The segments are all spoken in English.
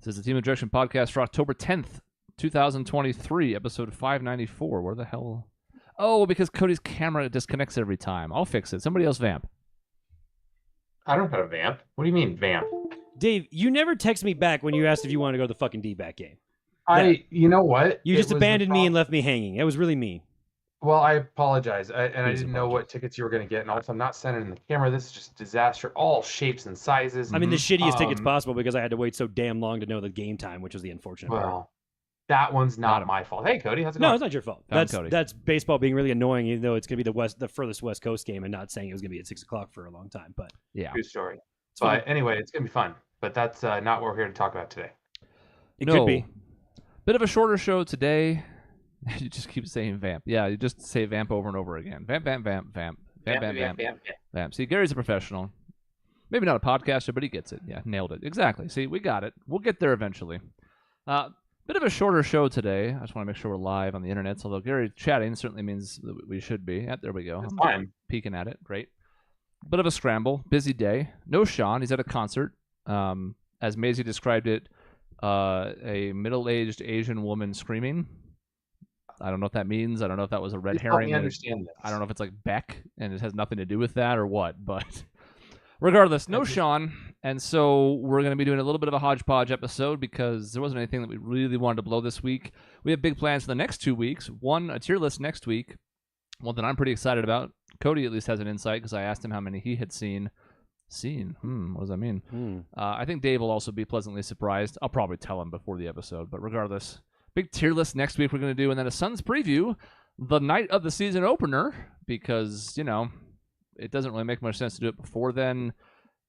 This is the Team Objection Podcast for October 10th, 2023, episode 594. Where the hell? Oh, because Cody's camera disconnects every time. I'll fix it. Somebody else vamp. I don't have a vamp. What do you mean, vamp? Dave, you never text me back when you asked if you wanted to go to the fucking D-back game. You know what? You just abandoned me and left me hanging. It was really me. Well, I apologize. I didn't know what tickets you were going to get. And also, I'm not sending in the camera. This is just a disaster. All shapes and sizes. I mean, the shittiest tickets possible because I had to wait so damn long to know the game time, which was the unfortunate part. That one's not my fault. Hey, Cody, how's it going? No, it's not your fault. That's baseball being really annoying, even though it's going to be the furthest West Coast game and not saying it was going to be at 6 o'clock for a long time. But yeah. True story. But anyway, it's going to be fun. But that's not what we're here to talk about today. It could be. Bit of a shorter show today. You just keep saying vamp. Yeah, you just say vamp over and over again. Vamp, vamp, vamp, vamp. Vamp, vamp, vamp, vamp. Vamp. See, Gary's a professional. Maybe not a podcaster, but he gets it. Yeah, nailed it. Exactly. See, we got it. We'll get there eventually. Bit of a shorter show today. I just want to make sure we're live on the internet. Although Gary chatting certainly means that we should be. There we go. That's fine. Peeking at it. Great. Bit of a scramble. Busy day. No Sean. He's at a concert. As Maisie described it, a middle-aged Asian woman screaming. I don't know what that means. I don't know if that was a red herring. I understand this. I don't know if it's like Beck and it has nothing to do with that or what. But regardless, no Sean. And so we're going to be doing a little bit of a hodgepodge episode because there wasn't anything that we really wanted to blow this week. We have big plans for the next 2 weeks. One, a tier list next week. One that I'm pretty excited about. Cody at least has an insight because I asked him how many he had seen. What does that mean? I think Dave will also be pleasantly surprised. I'll probably tell him before the episode, but regardless, big tier list next week we're going to do, and then a Suns preview the night of the season opener because, it doesn't really make much sense to do it before then,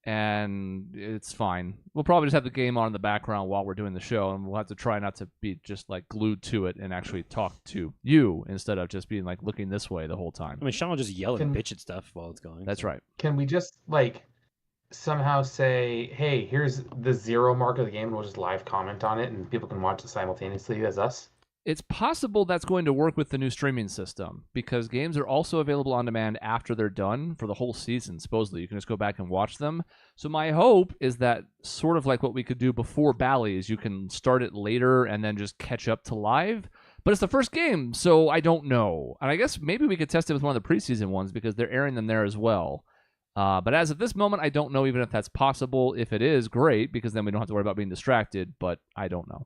and it's fine. We'll probably just have the game on in the background while we're doing the show, and we'll have to try not to be just like glued to it and actually talk to you instead of just being like looking this way the whole time. I mean, Sean will just yell and bitch at stuff while it's going. That's right. Can we just somehow say, hey, here's the 0 mark of the game, and we'll just live comment on it, and people can watch it simultaneously as us? It's possible that's going to work with the new streaming system because games are also available on demand after they're done for the whole season, supposedly. You can just go back and watch them. So my hope is that sort of like what we could do before Bally's, you can start it later and then just catch up to live. But it's the first game, so I don't know. And I guess maybe we could test it with one of the preseason ones because they're airing them there as well. But as of this moment, I don't know even if that's possible. If it is, great, because then we don't have to worry about being distracted, but I don't know.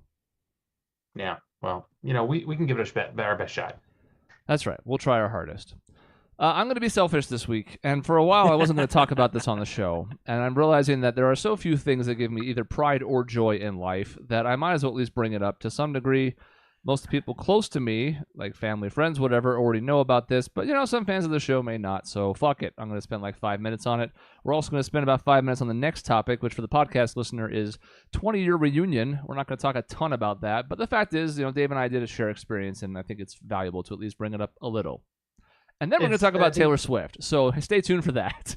Yeah, well, we can give it our best shot. That's right. We'll try our hardest. I'm going to be selfish this week, and for a while I wasn't going to talk about this on the show, and I'm realizing that there are so few things that give me either pride or joy in life that I might as well at least bring it up to some degree. Most people close to me, like family, friends, whatever, already know about this. But, some fans of the show may not. So, fuck it. I'm going to spend 5 minutes on it. We're also going to spend about 5 minutes on the next topic, which for the podcast listener is 20-year reunion. We're not going to talk a ton about that. But the fact is, Dave and I did a share experience, and I think it's valuable to at least bring it up a little. And then we're going to talk about Taylor Swift. So, stay tuned for that.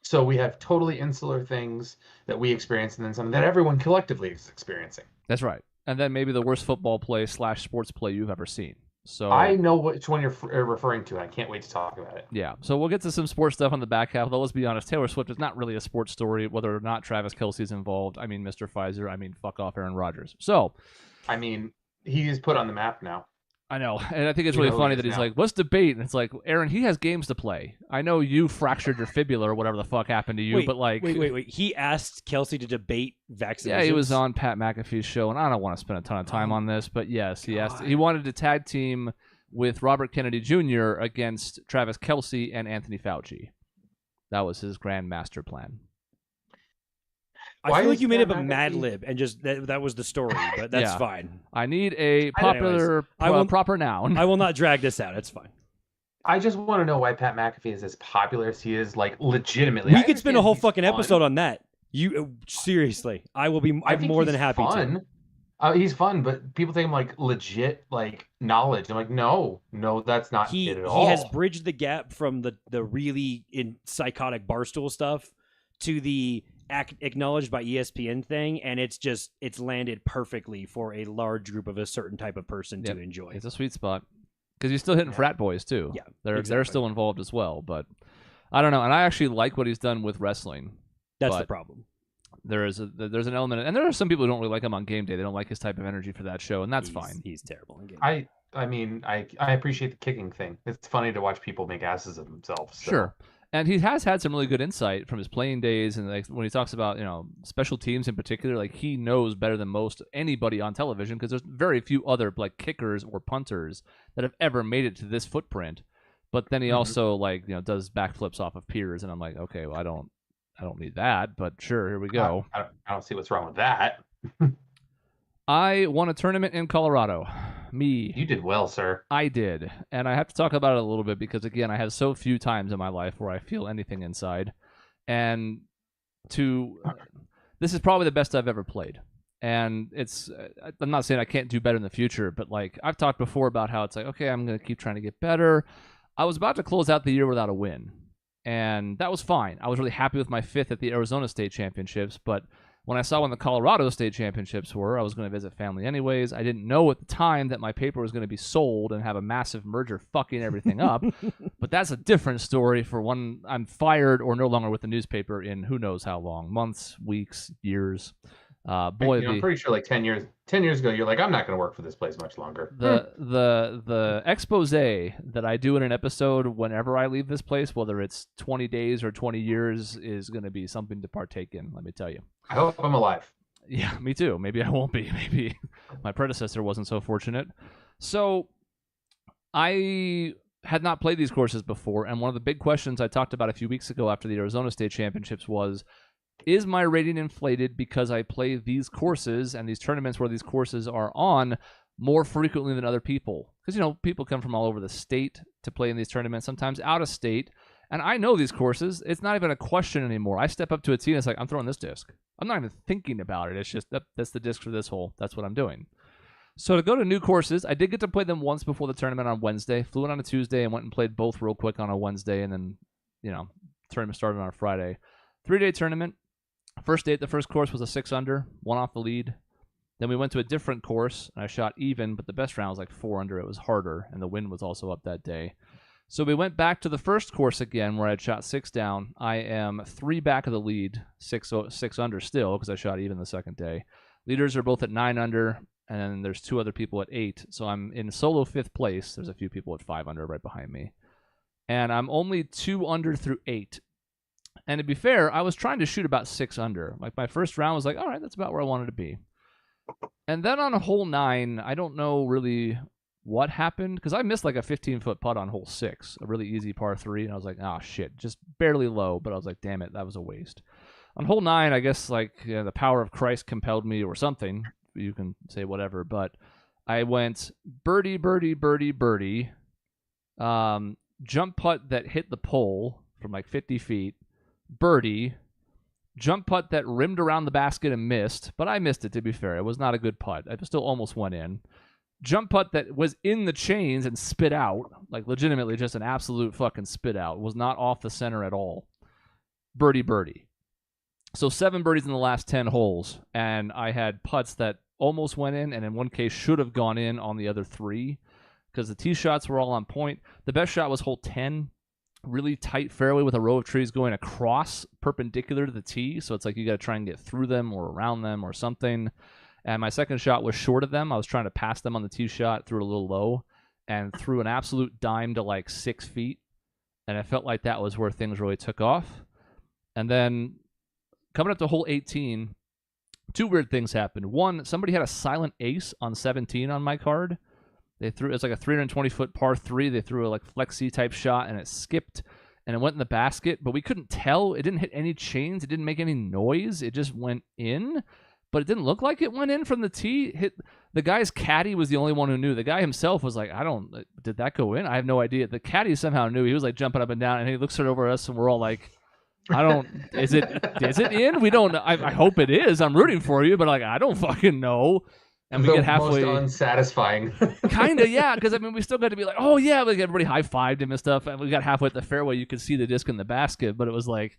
So, we have totally insular things that we experience, and then something that everyone collectively is experiencing. That's right. And then maybe the worst football play / sports play you've ever seen. So I know which one you're referring to. I can't wait to talk about it. Yeah. So we'll get to some sports stuff on the back half. Though let's be honest, Taylor Swift is not really a sports story, whether or not Travis Kelce's involved. I mean, Mr. Pfizer. I mean, fuck off Aaron Rodgers. So, I mean, he is put on the map now. I know, and I think it's really funny that he's like, let's debate. And it's like, Aaron, he has games to play. I know you fractured your fibula or whatever the fuck happened to you, but Wait. He asked Kelce to debate vaccinations? Yeah, he was on Pat McAfee's show, and I don't want to spend a ton of time on this, but yes, he asked. He wanted to tag team with Robert Kennedy Jr. against Travis Kelce and Anthony Fauci. That was his grand master plan. I feel like you made up a Mad Lib and just that was the story, but that's fine. I need a popular, proper noun. I will not drag this out. It's fine. I just want to know why Pat McAfee is as popular as he is, legitimately. We could spend a whole fucking episode on that. Seriously, I'm more than happy to. He's fun, but people think I'm legit knowledge. I'm like, no, that's not it at all. He has bridged the gap from the really psychotic Barstool stuff to the acknowledged by ESPN thing, and it's landed perfectly for a large group of a certain type of person to enjoy. It's a sweet spot because he's still hitting frat boys too. Yeah, they're still involved as well, but I don't know. And I actually like what he's done with wrestling. That's the problem. there's an element, and there are some people who don't really like him on game day. They don't like his type of energy for that show, and that's fine. He's terrible in game day. I mean, I appreciate the kicking thing. It's funny to watch people make asses of themselves. So. Sure. And he has had some really good insight from his playing days, and like when he talks about special teams in particular, like he knows better than most anybody on television because there's very few other like kickers or punters that have ever made it to this footprint. But then he also does backflips off of piers, and I'm like, okay, well I don't need that, but sure, here we go. I don't see what's wrong with that. I won a tournament in Colorado. Me. You did well, sir. I did. And I have to talk about it a little bit because, again, I have so few times in my life where I feel anything inside. And this is probably the best I've ever played. And I'm not saying I can't do better in the future, but like I've talked before about how it's like, okay, I'm going to keep trying to get better. I was about to close out the year without a win. And that was fine. I was really happy with my 5th at the Arizona State Championships, but when I saw when the Colorado State Championships were, I was going to visit family anyways. I didn't know at the time that my paper was going to be sold and have a massive merger fucking everything up. But that's a different story for when I'm fired or no longer with the newspaper in who knows how long. Months, weeks, years. I'm pretty sure like 10 years ago, you're like, I'm not going to work for this place much longer. The expose that I do in an episode whenever I leave this place, whether it's 20 days or 20 years, is going to be something to partake in, let me tell you. I hope I'm alive. Yeah, me too. Maybe I won't be. Maybe my predecessor wasn't so fortunate. So I had not played these courses before, and one of the big questions I talked about a few weeks ago after the Arizona State Championships was, is my rating inflated because I play these courses and these tournaments where these courses are on more frequently than other people? Because, people come from all over the state to play in these tournaments, sometimes out of state. And I know these courses. It's not even a question anymore. I step up to a tee and it's like, I'm throwing this disc. I'm not even thinking about it. It's just, that's the disc for this hole. That's what I'm doing. So to go to new courses, I did get to play them once before the tournament on Wednesday. Flew in on a Tuesday and went and played both real quick on a Wednesday. And then, tournament started on a Friday. 3-day tournament. First day at the first course was a 6-under, one off the lead. Then we went to a different course, and I shot even, but the best round was like 4-under. It was harder, and the wind was also up that day. So we went back to the first course again, where I'd shot 6 down. I am 3 back of the lead, 6-under still, because I shot even the second day. Leaders are both at 9-under, and then there's 2 other people at 8. So I'm in solo 5th place. There's a few people at 5-under right behind me. And I'm only 2 under through 8. And to be fair, I was trying to shoot about 6-under. Like my first round was like, all right, that's about where I wanted to be. And then on hole 9, I don't know really what happened because I missed like a 15-foot putt on hole 6, a really easy par 3, and I was like, oh shit, just barely low. But I was like, damn it, that was a waste. On hole 9, I guess like the power of Christ compelled me or something. You can say whatever, but I went birdie, birdie, birdie, birdie, jump putt that hit the pole from like 50 feet. Birdie, jump putt that rimmed around the basket and missed, but I missed it to be fair. It was not a good putt. I still almost went in. Jump putt that was in the chains and spit out, like legitimately just an absolute fucking spit out. Was not off the center at all. Birdie, birdie. So 7 birdies in the last 10 holes, and I had putts that almost went in, and in one case should have gone in on the other 3 because the tee shots were all on point. The best shot was hole 10. Really tight fairway with a row of trees going across perpendicular to the tee. So it's like you got to try and get through them or around them or something. And my second shot was short of them. I was trying to pass them on the tee shot, threw a little low, and threw an absolute dime to like 6 feet. And I felt like that was where things really took off. And then coming up to hole 18, 2 weird things happened. One, somebody had a silent ace on 17 on my card. They threw, it's like a 320-foot par 3. They threw a like flexi type shot, and it skipped, and it went in the basket. But we couldn't tell. It didn't hit any chains. It didn't make any noise. It just went in, but it didn't look like it went in from the tee. The guy's caddy was the only one who knew. The guy himself was like, did that go in? I have no idea. The caddy somehow knew. He was like jumping up and down, and he looks over at us, and we're all like, is it in? We don't know. I hope it is. I'm rooting for you, but like, I don't fucking know. And we get halfway. Most unsatisfying. Kind of, yeah. Because I mean, we still got to be like, oh yeah, like everybody high-fived him and stuff. And we got halfway at the fairway, you could see the disc in the basket, but it was like,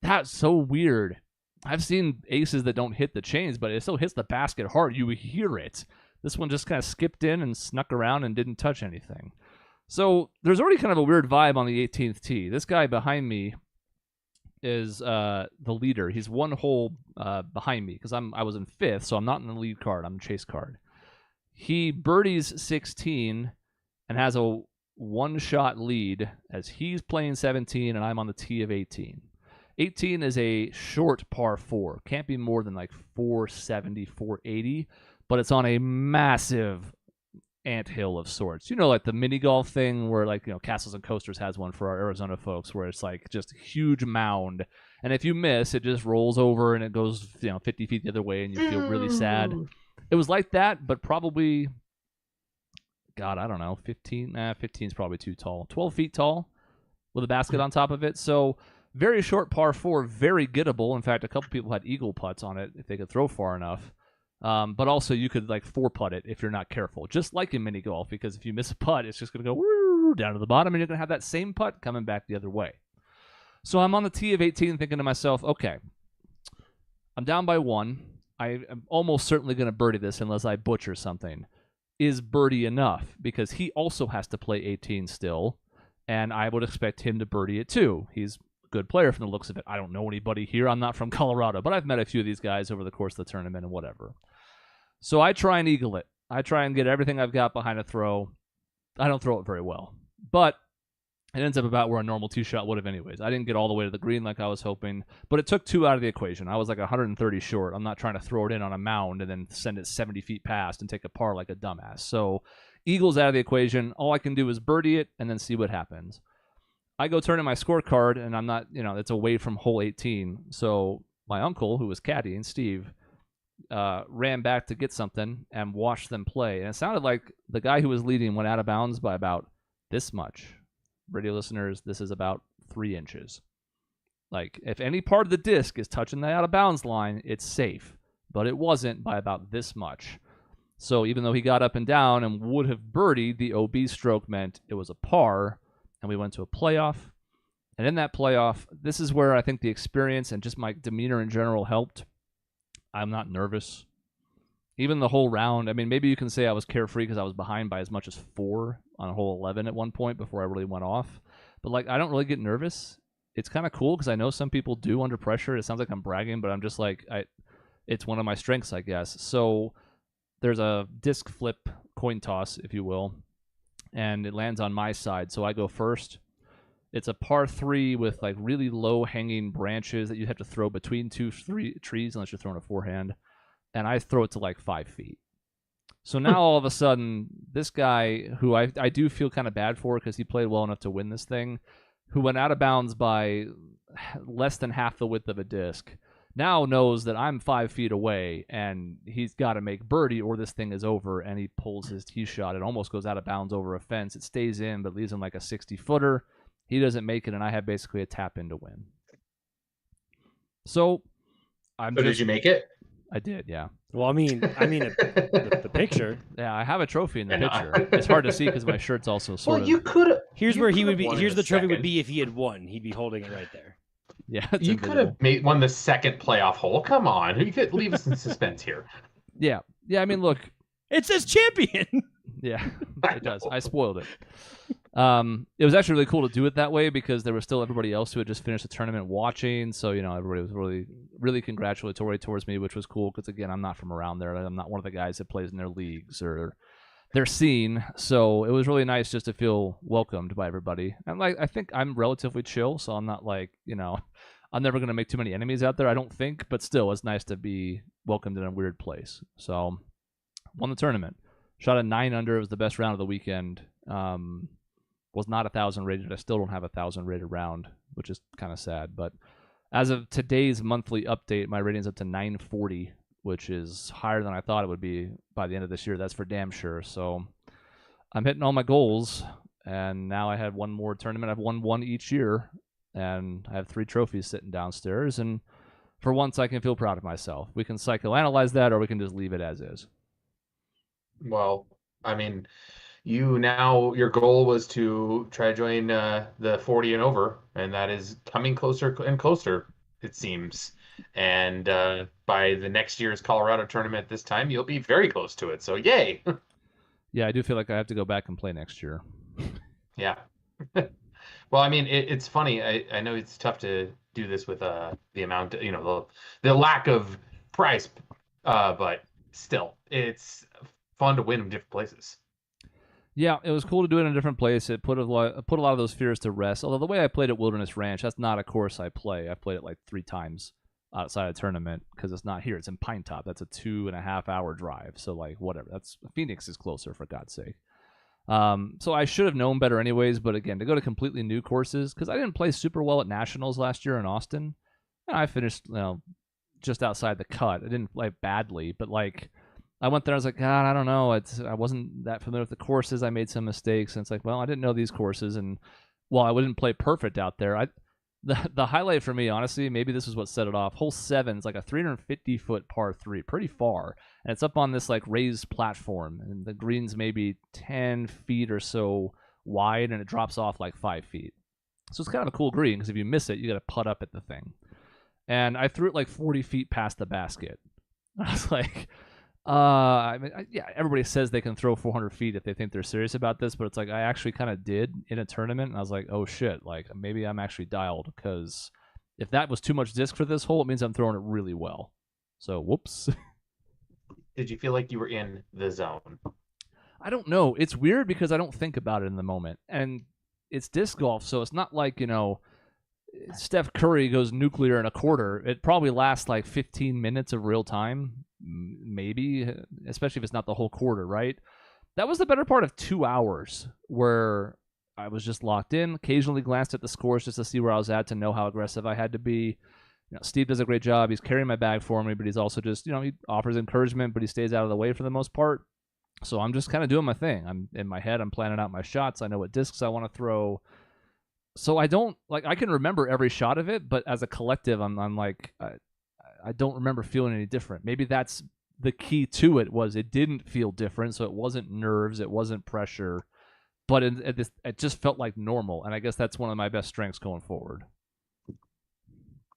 that's so weird. I've seen aces that don't hit the chains, but it still hits the basket hard. You hear it. This one just kind of skipped in and snuck around and didn't touch anything. So there's already kind of a weird vibe on the 18th tee. This guy behind me is the leader. He's one hole behind me because I was in 5th, so I'm not in the lead card. I'm in chase card. He birdies 16 and has a one-shot lead as he's playing 17 and I'm on the tee of 18. 18 is a short par 4. Can't be more than like 470, 480, but it's on a massive anthill of sorts. You know, like the mini golf thing where, like, you know, Castles and Coasters has one for our Arizona folks where it's like just a huge mound. And if you miss, it just rolls over and it goes, 50 feet the other way and you feel really sad. It was like that, but probably, God, I don't know, 15 is probably too tall. 12 feet tall with a basket on top of it. So very short par 4, very gettable. In fact, a couple people had eagle putts on it if they could throw far enough. But also you could like 4-putt it if you're not careful, just like in mini golf, because if you miss a putt, it's just going to go down to the bottom and you're going to have that same putt coming back the other way. So I'm on the tee of 18 thinking to myself, okay, I'm down by 1. I am almost certainly going to birdie this unless I butcher something. Is birdie enough? Because he also has to play 18 still, and I would expect him to birdie it too. He's a good player from the looks of it. I don't know anybody here. I'm not from Colorado, but I've met a few of these guys over the course of the tournament and whatever. So I try and eagle it. I try and get everything I've got behind a throw. I don't throw it very well, but it ends up about where a normal tee shot would have anyways. I didn't get all the way to the green like I was hoping, but it took 2 out of the equation. I was like 130 short. I'm not trying to throw it in on a mound and then send it 70 feet past and take a par like a dumbass. So eagle's out of the equation. All I can do is birdie it and then see what happens. I go turn in my scorecard, and I'm not, it's away from hole 18. So my uncle, who was caddying, Steve, ran back to get something and watched them play. And it sounded like the guy who was leading went out of bounds by about this much. Radio listeners, this is about 3 inches. Like, if any part of the disc is touching the out of bounds line, it's safe. But it wasn't by about this much. So even though he got up and down and would have birdied, the OB stroke meant it was a par, and we went to a playoff. And in that playoff, this is where I think the experience and just my demeanor in general helped. I'm not nervous. Even the whole round, I mean, maybe you can say I was carefree because I was behind by as much as 4 on hole 11 at one point before I really went off. But, like, I don't really get nervous. It's kind of cool because I know some people do under pressure. It sounds like I'm bragging, but I'm just like, it's one of my strengths, I guess. So there's a disc flip coin toss, if you will, and it lands on my side. So I go first. It's a par 3 with, like, really low-hanging branches that you have to throw between 2 trees unless you're throwing a forehand. And I throw it to like 5 feet. So now all of a sudden, this guy, who I do feel kind of bad for because he played well enough to win this thing, who went out of bounds by less than half the width of a disc, now knows that I'm 5 feet away and he's got to make birdie or this thing is over, and he pulls his tee shot. It almost goes out of bounds over a fence. It stays in, but leaves him like a 60-footer. He doesn't make it, and I have basically a tap in to win. So did you make it? I did, yeah. Well, I mean, the picture. Yeah, I have a trophy in the picture. It's hard to see because my shirt's also sort of. Well, you could. Here's where he would be. Here's the trophy would be if he had won. He'd be holding it right there. Yeah, you could have won the second playoff hole. Come on, you could leave us in suspense here. Yeah. I mean, look, it says champion. Yeah, it does. I spoiled it. It was actually really cool to do it that way because there was still everybody else who had just finished the tournament watching. So, everybody was really, really congratulatory towards me, which was cool because, again, I'm not from around there. I'm not one of the guys that plays in their leagues or their scene. So it was really nice just to feel welcomed by everybody. And, like, I think I'm relatively chill, so I'm not like, I'm never going to make too many enemies out there, I don't think. But still, it's nice to be welcomed in a weird place. So, won the tournament. Shot a 9 under. It was the best round of the weekend. Was not 1,000 rated. I still don't have 1,000 rated round, which is kind of sad. But as of today's monthly update, my rating's up to 940, which is higher than I thought it would be by the end of this year. That's for damn sure. So I'm hitting all my goals, and now I have one more tournament. I've won 1 each year, and I have 3 trophies sitting downstairs. And for once, I can feel proud of myself. We can psychoanalyze that, or we can just leave it as is. Well, I mean, your goal was to try to join the 40 and over, and that is coming closer and closer, it seems. And by the next year's Colorado tournament this time, you'll be very close to it. So yay! Yeah, I do feel like I have to go back and play next year. Yeah. Well, I mean, it's funny. I know it's tough to do this with the amount, the lack of price, but still, it's fun to win in different places. Yeah, it was cool to do it in a different place. It put a lot of those fears to rest. Although the way I played at Wilderness Ranch, that's not a course I play. I've played it like 3 times outside a tournament because it's not here. It's in Pine Top. That's a 2.5 hour drive. So like whatever. That's Phoenix is closer, for God's sake. So I should have known better anyways. But again, to go to completely new courses, because I didn't play super well at Nationals last year in Austin. I finished just outside the cut. I didn't play badly, but like I went there. I was like, God, I don't know. I wasn't that familiar with the courses. I made some mistakes, and it's like, well, I didn't know these courses, and while I wouldn't play perfect out there, the highlight for me, honestly, maybe this is what set it off. Hole 7 is like a 350-foot par 3, pretty far, and it's up on this like raised platform, and the green's maybe 10 feet or so wide, and it drops off like 5 feet. So it's kind of a cool green because if you miss it, you got to putt up at the thing. And I threw it like 40 feet past the basket. I was like, yeah, everybody says they can throw 400 feet if they think they're serious about this, but it's like I actually kind of did in a tournament, and I was like, oh shit, like maybe I'm actually dialed, because if that was too much disc for this hole, it means I'm throwing it really well. So whoops. Did you feel like you were in the zone? I don't know. It's weird because I don't think about it in the moment, and it's disc golf, so it's not like Steph Curry goes nuclear in a quarter. It probably lasts like 15 minutes of real time, maybe, especially if it's not the whole quarter, right? That was the better part of 2 hours where I was just locked in, occasionally glanced at the scores just to see where I was at, to know how aggressive I had to be. Steve does a great job. He's carrying my bag for me, but he's also just, he offers encouragement, but he stays out of the way for the most part. So I'm just kind of doing my thing. I'm in my head. I'm planning out my shots. I know what discs I want to throw. So I don't I can remember every shot of it, but as a collective, I'm like, I don't remember feeling any different. Maybe that's the key to it, was it didn't feel different. So it wasn't nerves, it wasn't pressure, but it just felt like normal. And I guess that's one of my best strengths going forward.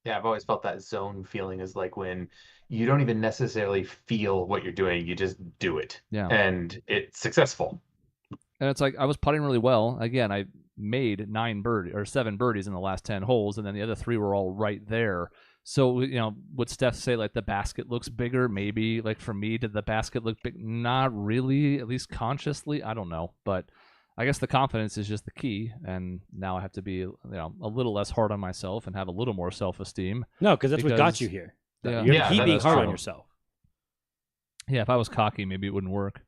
Yeah, I've always felt that zone feeling is like when you don't even necessarily feel what you're doing, you just do it. Yeah. And it's successful. And it's like I was putting really well. Again, I made 7 birdies in the last 10 holes, and then the other 3 were all right there. So, would Steph say like the basket looks bigger? Maybe. Like for me, did the basket look big? Not really, at least consciously. I don't know. But I guess the confidence is just the key, and now I have to be a little less hard on myself and have a little more self-esteem. No, because that's what got you here. Yeah. You're being hard true. on yourself. Yeah, if I was cocky, maybe it wouldn't work.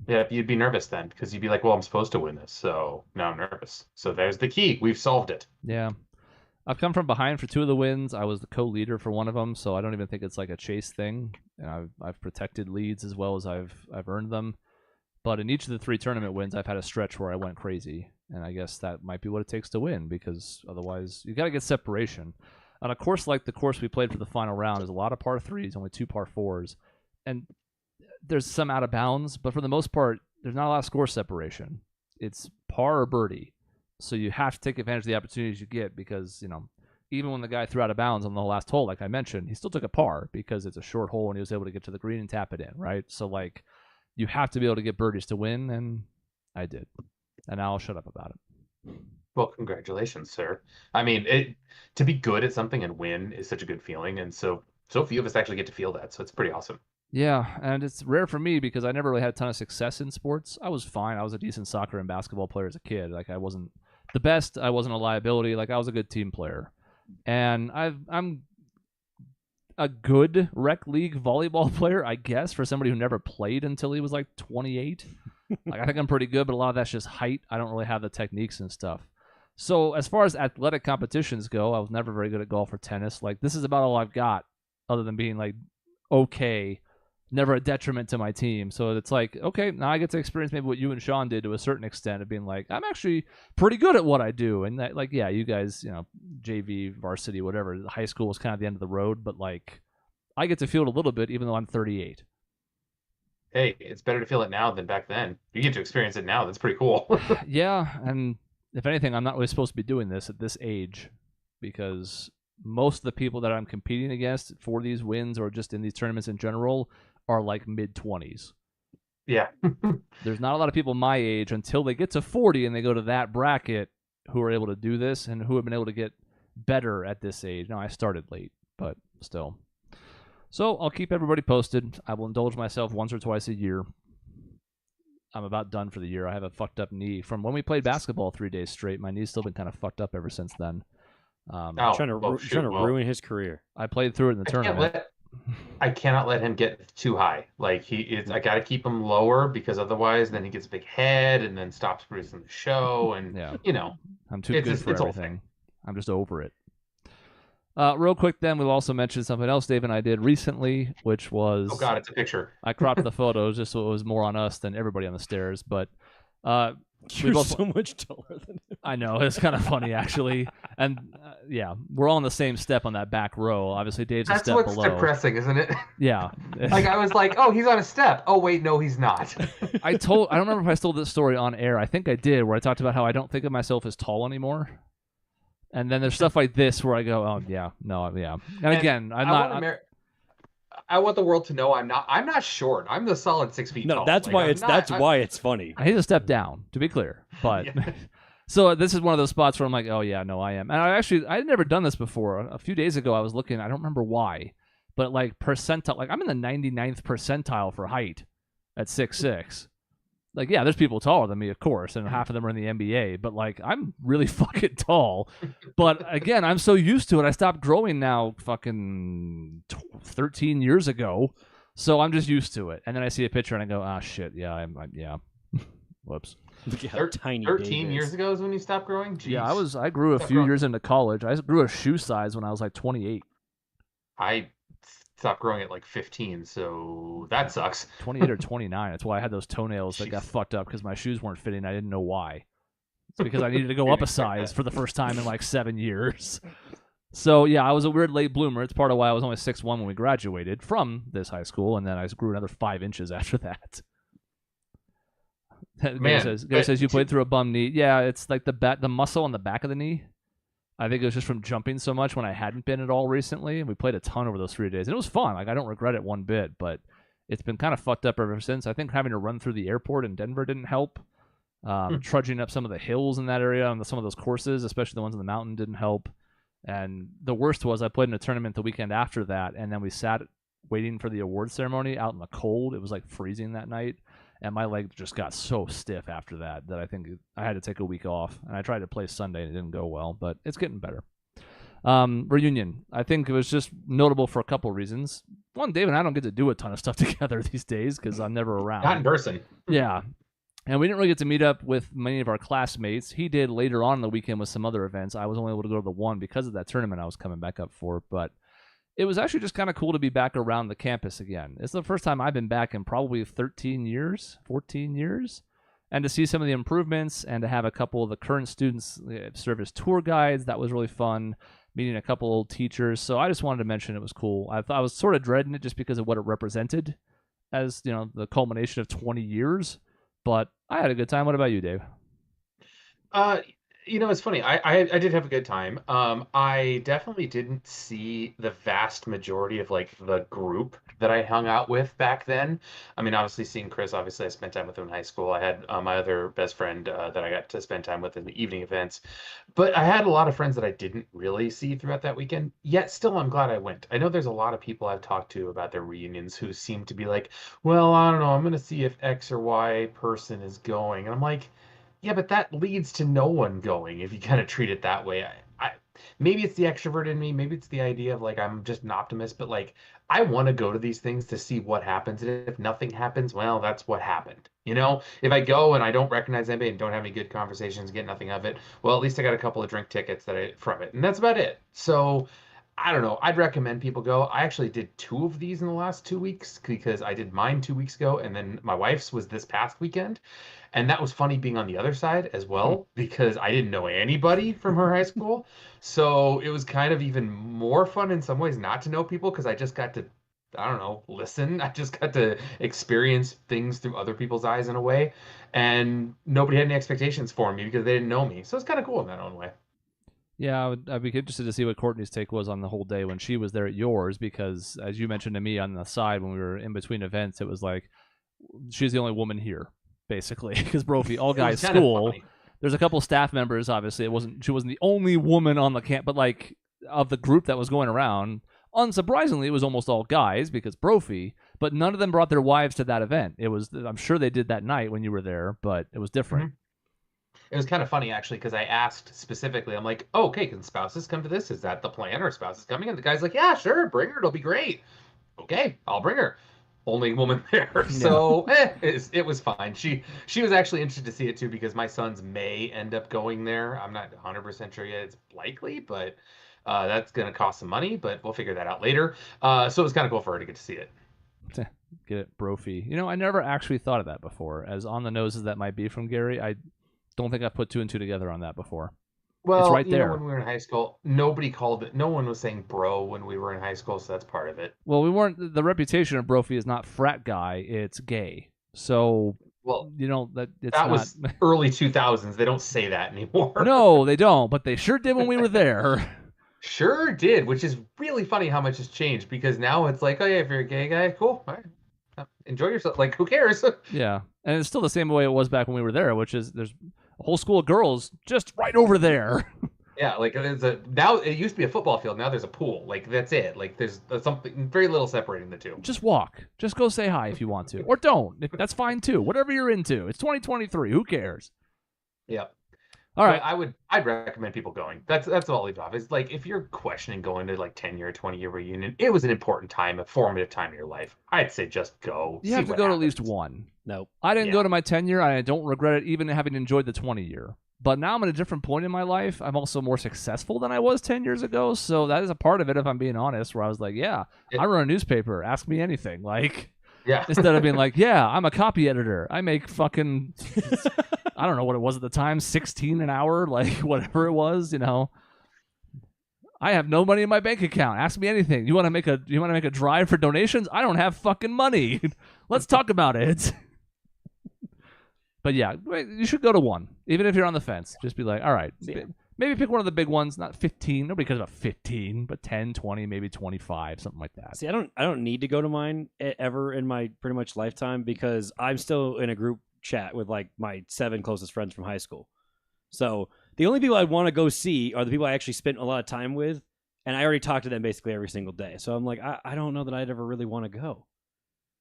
Yeah, you'd be nervous then, because you'd be like, well, I'm supposed to win this, so now I'm nervous. So there's the key. We've solved it. Yeah. I've come from behind for 2 of the wins. I was the co-leader for one of them, so I don't even think it's like a chase thing. And I've protected leads as well as I've earned them. But in each of the 3 tournament wins, I've had a stretch where I went crazy. And I guess that might be what it takes to win, because otherwise you got to get separation. On a course like the course we played for the final round, there's a lot of par 3s, only 2 par 4s. And there's some out of bounds, but for the most part, there's not a lot of score separation. It's par or birdie. So you have to take advantage of the opportunities you get, because, even when the guy threw out of bounds on the last hole, like I mentioned, he still took a par because it's a short hole and he was able to get to the green and tap it in, right? So, like, you have to be able to get birdies to win, and I did. And now I'll shut up about it. Well, congratulations, sir. I mean, to be good at something and win is such a good feeling, and so few of us actually get to feel that, so it's pretty awesome. Yeah, and it's rare for me because I never really had a ton of success in sports. I was fine. I was a decent soccer and basketball player as a kid. Like, I wasn't the best. I wasn't a liability. Like, I was a good team player. And I'm a good rec league volleyball player, I guess, for somebody who never played until he was like 28. Like, I think I'm pretty good, but a lot of that's just height. I don't really have the techniques and stuff. So as far as athletic competitions go, I was never very good at golf or tennis. Like, this is about all I've got, other than being like okay, never a detriment to my team. So it's like, okay, now I get to experience maybe what you and Sean did to a certain extent, of being like, I'm actually pretty good at what I do. And that, like, yeah, you guys, JV, varsity, whatever, high school was kind of the end of the road, but like, I get to feel it a little bit, even though I'm 38. Hey, it's better to feel it now than back then. You get to experience it now. That's pretty cool. Yeah, and if anything, I'm not really supposed to be doing this at this age, because most of the people that I'm competing against for these wins or just in these tournaments in general are like mid-20s. Yeah. There's not a lot of people my age until they get to 40 and they go to that bracket who are able to do this and who have been able to get better at this age. Now, I started late, but still. So I'll keep everybody posted. I will indulge myself once or twice a year. I'm about done for the year. I have a fucked up knee from when we played basketball 3 days straight. My knee's still been kind of fucked up ever since then. Trying to ruin his career. I played through it in the tournament. I cannot let him get too high. Like I got to keep him lower because otherwise, then he gets a big head and then stops producing the show. And I'm too good for everything. I'm just over it. Real quick, then we'll also mention something else Dave and I did recently, which was it's a picture. I cropped the photos just so it was more on us than everybody on the stairs, but. You're both so much taller than him. I know. It's kind of funny, actually. And, we're all on the same step on that back row. Obviously, Dave's a step below. That's what's depressing, isn't it? Yeah. Like, I was like, oh, he's on a step. Oh, wait, no, he's not. I don't remember if I told this story on air. I think I did, where I talked about how I don't think of myself as tall anymore. And then there's stuff like this where I go, oh, yeah, no, yeah. And again, I want the world to know I'm not short. I'm the solid 6 feet tall. No, that's why it's funny. I need to step down, to be clear. But so this is one of those spots where I'm like, oh yeah, no, I am. And I'd never done this before. A few days ago I was looking, I don't remember why, but like percentile, like I'm in the 99th percentile for height at 6'6". Like, yeah, there's people taller than me, of course, and half of them are in the NBA, but like I'm really fucking tall. But again, I'm so used to it. I stopped growing now fucking 13 years ago, so I'm just used to it. And then I see a picture and I go, ah, shit, yeah, yeah. Whoops. Tiny 13 years ago is when you stopped growing? Jeez. Yeah, I grew a few years into college. I grew a shoe size when I was like 28. I stopped growing at like 15, so that sucks. 28 or 29. That's why I had those toenails that got fucked up because my shoes weren't fitting. I didn't know why. It's because I needed to go up a size for the first time in like 7 years. So yeah, I was a weird late bloomer. It's part of why I was only 6'1" when we graduated from this high school, and then I grew another 5 inches after that. Guy says you played through a bum knee. Yeah, it's like the muscle on the back of the knee. I think it was just from jumping so much when I hadn't been at all recently. We played a ton over those 3 days. And it was fun. Like, I don't regret it one bit, but it's been kind of fucked up ever since. I think having to run through the airport in Denver didn't help. Trudging up some of the hills in that area on some of those courses, especially the ones on the mountain, didn't help. And the worst was I played in a tournament the weekend after that, and then we sat waiting for the award ceremony out in the cold. It was like freezing that night. And my leg just got so stiff after that I think I had to take a week off. And I tried to play Sunday and it didn't go well, but it's getting better. Reunion. I think it was just notable for a couple of reasons. One, Dave and I don't get to do a ton of stuff together these days because I'm never around. Not in person. Yeah. And we didn't really get to meet up with many of our classmates. He did later on in the weekend with some other events. I was only able to go to the one because of that tournament I was coming back up for. But it was actually just kind of cool to be back around the campus again. It's the first time I've been back in probably 14 years, and to see some of the improvements and to have a couple of the current students serve as tour guides, that was really fun, meeting a couple old teachers. So I just wanted to mention it was cool. I was sort of dreading it just because of what it represented as, the culmination of 20 years, but I had a good time. What about you, Dave? It's funny. I did have a good time. I definitely didn't see the vast majority of like the group that I hung out with back then. I mean, obviously seeing Chris, obviously I spent time with him in high school. I had my other best friend that I got to spend time with in the evening events. But I had a lot of friends that I didn't really see throughout that weekend. Yet still, I'm glad I went. I know there's a lot of people I've talked to about their reunions who seem to be like, well, I don't know, I'm going to see if X or Y person is going. And I'm like, yeah, but that leads to no one going if you kind of treat it that way. I maybe it's the extrovert in me, maybe it's the idea of like I'm just an optimist, but like I want to go to these things to see what happens, and if nothing happens, well, that's what happened. If I go and I don't recognize anybody and don't have any good conversations, get nothing of it, well, at least I got a couple of drink tickets from it, and that's about it. So I don't know. I'd recommend people go. I actually did 2 of these in the last 2 weeks because I did mine 2 weeks ago, and then my wife's was this past weekend. And that was funny being on the other side as well because I didn't know anybody from her high school. So it was kind of even more fun in some ways not to know people because I just got to, I don't know, listen. I just got to experience things through other people's eyes in a way. And nobody had any expectations for me because they didn't know me. So it's kind of cool in that own way. Yeah, I'd be interested to see what Courtney's take was on the whole day when she was there at yours because, as you mentioned to me on the side when we were in between events, it was like she's the only woman here, basically, because Brophy, all guys school, there's a couple staff members. Obviously, she wasn't the only woman on the camp, but like of the group that was going around. Unsurprisingly, it was almost all guys because Brophy, but none of them brought their wives to that event. I'm sure they did that night when you were there, but it was different. It was kind of funny, actually, because I asked specifically, I'm like, oh, okay, can spouses come to this? Is that the plan? Or spouses coming? And the guy's like, yeah, sure, bring her. It'll be great. Okay, I'll bring her. Only woman there. Yeah. So it was fine. She was actually interested to see it, too, because my sons may end up going there. I'm not 100% sure yet. It's likely, but that's going to cost some money, but we'll figure that out later. So it was kind of cool for her to get to see it. Get it, Brophy. I never actually thought of that before. As on the nose as that might be from Gary, I don't think I've put 2 and 2 together on that before. Well, it's right there. When we were in high school, nobody called it. No one was saying bro when we were in high school, so that's part of it. Well, we weren't. The reputation of Brophy is not frat guy; it's gay. So, well, that was early 2000s. They don't say that anymore. No, they don't. But they sure did when we were there. Sure did, which is really funny how much has changed because now it's like, oh yeah, if you're a gay guy, cool, all right, enjoy yourself. Like, who cares? Yeah, and it's still the same way it was back when we were there, which is there's a whole school of girls just right over there. Yeah, like now it used to be a football field. Now there's a pool. Like that's it. Like there's something very little separating the two. Just walk. Just go say hi if you want to, or don't. That's fine too. Whatever you're into. It's 2023. Who cares? Yeah. All right. I'd recommend people going. That's all I'll leave off. Is like if you're questioning going to like 10-year, 20-year reunion, it was an important time, a formative time in your life. I'd say just go. You have to go to at least one. Nope. I didn't go to my 10-year. I don't regret it, even having enjoyed the 20-year. But now I'm at a different point in my life. I'm also more successful than I was 10 years ago. So that is a part of it, if I'm being honest, where I was like, yeah, I run a newspaper. Ask me anything. Like, yeah. Instead of being like, yeah, I'm a copy editor. I make fucking, I don't know what it was at the time, 16 an hour, like whatever it was, I have no money in my bank account. Ask me anything. You want to make a drive for donations? I don't have fucking money. Let's talk about it. But yeah, you should go to one, even if you're on the fence. Just be like, all right, maybe pick one of the big ones, not 15. Nobody cares about 15, but 10, 20, maybe 25, something like that. See, I don't need to go to mine ever in my pretty much lifetime because I'm still in a group chat with like my 7 closest friends from high school. So the only people I want to go see are the people I actually spent a lot of time with, and I already talk to them basically every single day. So I'm like, I don't know that I'd ever really want to go.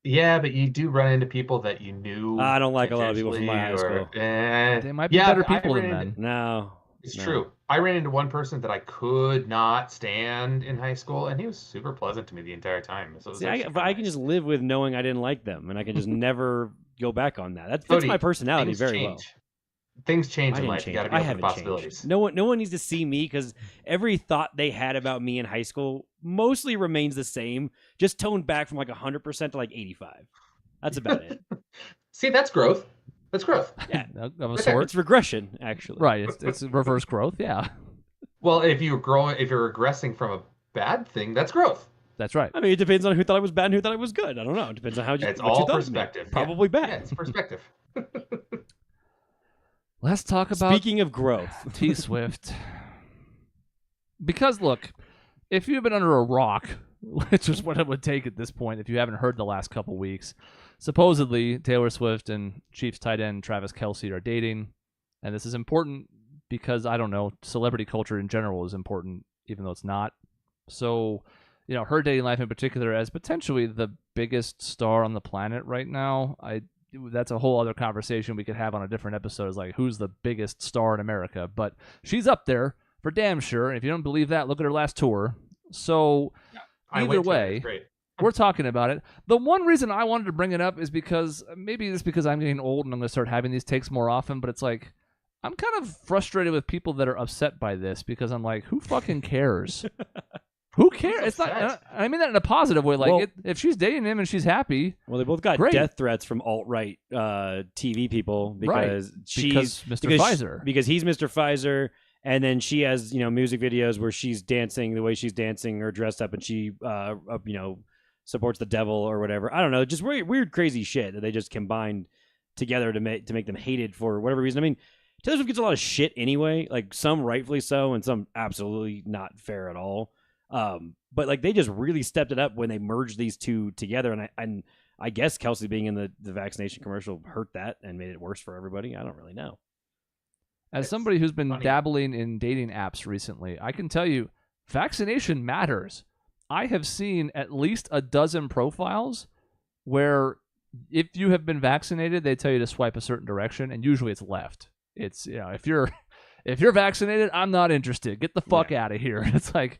Yeah, but you do run into people that you knew. I don't like a lot of people from my high school. They might be better people than men. No. It's true. I ran into one person that I could not stand in high school, and he was super pleasant to me the entire time. So I can just live with knowing I didn't like them, and I can just never go back on that. That fits my personality very well. Things change in life. You got to be open to possibilities. No one needs to see me because every thought they had about me in high school mostly remains the same, just toned back from like 100% to like 85. That's about it. See, that's growth. That's growth. Yeah, of a sort. It's regression, actually. Right. It's reverse growth. Yeah. Well, if you're regressing from a bad thing, that's growth. That's right. I mean, it depends on who thought I was bad and who thought I was good. I don't know. It depends on it's all perspective. Probably bad. Yeah, it's perspective. Let's talk about speaking of growth, T-Swift. Because look, if you've been under a rock, which is what it would take at this point, if you haven't heard the last couple weeks, supposedly Taylor Swift and Chiefs tight end Travis Kelce are dating, and this is important because I don't know, celebrity culture in general is important, even though it's not. So, her dating life in particular, as potentially the biggest star on the planet right now, that's a whole other conversation we could have on a different episode. Is like, who's the biggest star in America? But she's up there for damn sure. And if you don't believe that, look at her last tour. So either way, we're talking about it. The one reason I wanted to bring it up is because maybe it's because I'm getting old and I'm going to start having these takes more often. But it's like, I'm kind of frustrated with people that are upset by this because I'm like, who fucking cares? Who cares? It's not. I mean that in a positive way. Like, if she's dating him and she's happy, well, they both got death threats from alt-right TV people because because Pfizer. Because he's Mr. Pfizer, and then she has music videos where she's dancing the way she's dancing or dressed up, and she supports the devil or whatever. I don't know, just weird, crazy shit that they just combined together to make them hated for whatever reason. I mean, Taylor Swift gets a lot of shit anyway, like some rightfully so, and some absolutely not fair at all. But like they just really stepped it up when they merged these two together, and I guess Kelce being in the vaccination commercial hurt that and made it worse for everybody. I don't really know. As It's somebody who's been funny. dabbling in dating apps recently, I can tell you, vaccination matters. I have seen at least a dozen profiles where if you have been vaccinated, they tell you to swipe a certain direction, and usually it's left. It's, if you're vaccinated, I'm not interested. Get the fuck out of here. It's like,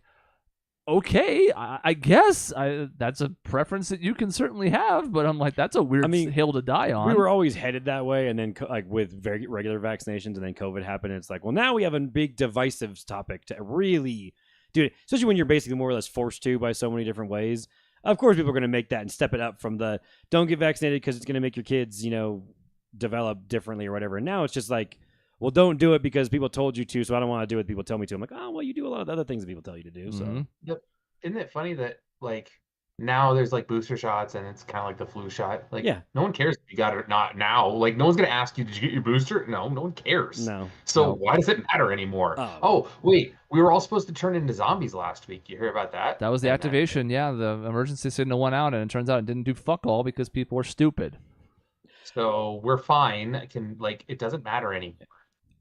okay, I guess that's a preference that you can certainly have, but I'm like, that's a weird hill to die on. We were always headed that way, and then with very regular vaccinations, and then COVID happened, and it's like, well, now we have a big divisive topic to really do it, especially when you're basically more or less forced to by so many different ways. Of course, people are going to make that and step it up from the don't get vaccinated because it's going to make your kids, develop differently or whatever. And now it's just like, well, don't do it because people told you to, so I don't want to do it. People tell me to. I'm like, oh, well, you do a lot of other things that people tell you to do. So, Yep. Isn't it funny that now there's booster shots and it's kind of like the flu shot? No one cares if you got it or not now. No one's gonna ask you, did you get your booster? No one cares. No. So why does it matter anymore? Oh, wait, we were all supposed to turn into zombies last week. You hear about that? That was the activation. Yeah, the emergency signal went out, and it turns out it didn't do fuck all because people were stupid. So we're fine. It doesn't matter anymore.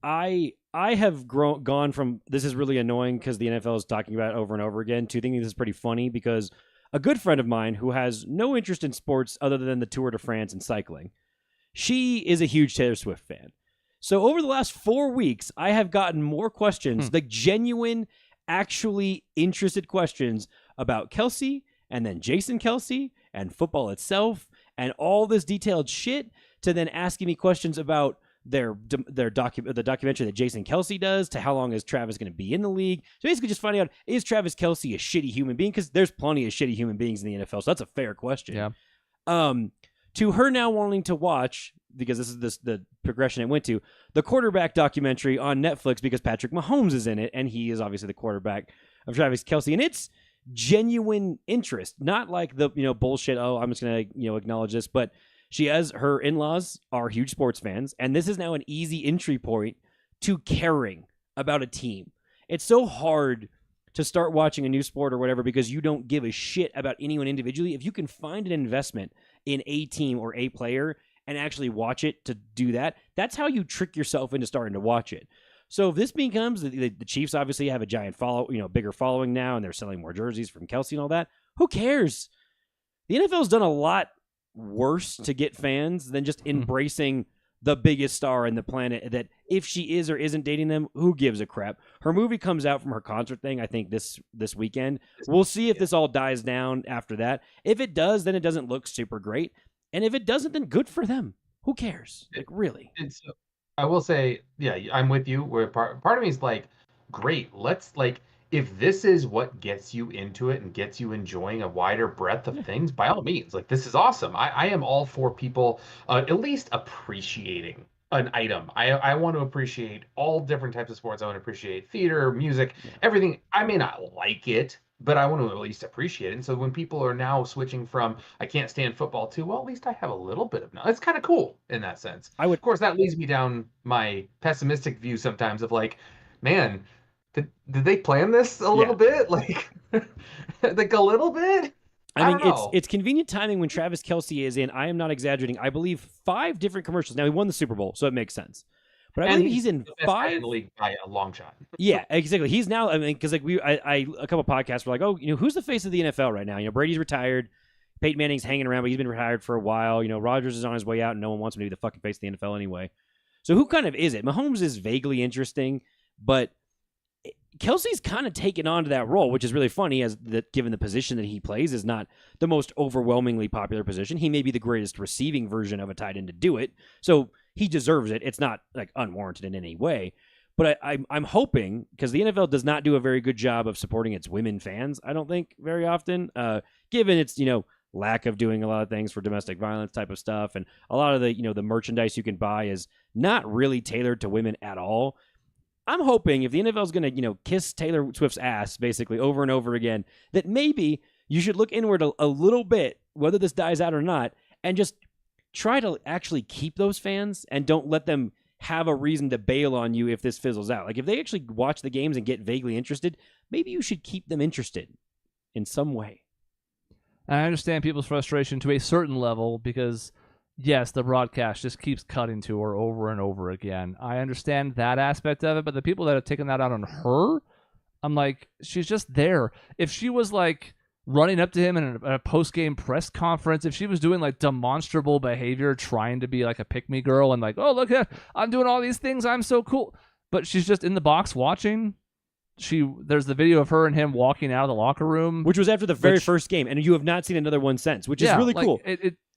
I have gone from this is really annoying because the NFL is talking about it over and over again to thinking this is pretty funny because a good friend of mine who has no interest in sports other than the Tour de France and cycling, she is a huge Taylor Swift fan. So over the last 4 weeks, I have gotten more questions, like genuine, actually interested questions about Kelsey and then Jason Kelsey and football itself and all this detailed shit to then asking me questions about the documentary that Jason Kelsey does to how long is Travis going to be in the league. So basically just finding out, is Travis Kelsey a shitty human being? Because there's plenty of shitty human beings in the NFL, so that's a fair question. Yeah. To her now wanting to watch, because this is the progression it went to, the quarterback documentary on Netflix because Patrick Mahomes is in it, and he is obviously the quarterback of Travis Kelsey, and it's genuine interest, not like the bullshit, oh, I'm just going to acknowledge this, but her in-laws are huge sports fans, and this is now an easy entry point to caring about a team. It's so hard to start watching a new sport or whatever because you don't give a shit about anyone individually. If you can find an investment in a team or a player and actually watch it to do that, that's how you trick yourself into starting to watch it. So if this becomes, the Chiefs obviously have a giant bigger following now, and they're selling more jerseys from Kelsey and all that. Who cares? The NFL's done a lot worse to get fans than just embracing the biggest star in the planet that if she is or isn't dating them, who gives a crap? Her movie comes out from her concert thing, I think, this weekend. We'll see if this all dies down after that. If it does, then it doesn't look super great. And if it doesn't, then good for them. Who cares? Really? I will say, yeah, I'm with you. Where part of me is like, great, let's if this is what gets you into it and gets you enjoying a wider breadth of things, by all means, this is awesome. I am all for people at least appreciating an item. I want to appreciate all different types of sports. I want to appreciate theater, music, everything. I may not like it, but I want to at least appreciate it. And so when people are now switching from I can't stand football to, well, at least I have a little bit of knowledge. It's kind of cool in that sense. Of course, that leads me down my pessimistic view sometimes of man, did they plan this a little bit? A little bit? I mean, it's convenient timing when Travis Kelsey is in, I am not exaggerating, I believe 5 different commercials. Now, he won the Super Bowl, so it makes sense. But I believe he's in 5 in the league by a long shot. Yeah, exactly. He's now, because a couple podcasts were like, oh, who's the face of the NFL right now? Brady's retired, Peyton Manning's hanging around, but he's been retired for a while. Rodgers is on his way out, and no one wants him to be the fucking face of the NFL anyway. So who kind of is it? Mahomes is vaguely interesting, but Kelsey's kind of taken on to that role, which is really funny, given the position that he plays is not the most overwhelmingly popular position. He may be the greatest receiving version of a tight end to do it, so he deserves it. It's not unwarranted in any way. But I'm hoping, because the NFL does not do a very good job of supporting its women fans, I don't think very often, given its lack of doing a lot of things for domestic violence type of stuff, and a lot of the merchandise you can buy is not really tailored to women at all. I'm hoping if the NFL is going to, kiss Taylor Swift's ass basically over and over again, that maybe you should look inward a little bit, whether this dies out or not, and just try to actually keep those fans and don't let them have a reason to bail on you if this fizzles out. If they actually watch the games and get vaguely interested, maybe you should keep them interested in some way. I understand people's frustration to a certain level because yes, the broadcast just keeps cutting to her over and over again. I understand that aspect of it, but the people that have taken that out on her, I'm like, she's just there. If she was like running up to him in a post-game press conference, if she was doing like demonstrable behavior, trying to be like a pick-me girl and like, oh, look, I'm doing all these things, I'm so cool. But she's just in the box watching. There's the video of her and him walking out of the locker room, which was after the very first game, and you have not seen another one since, which is really cool.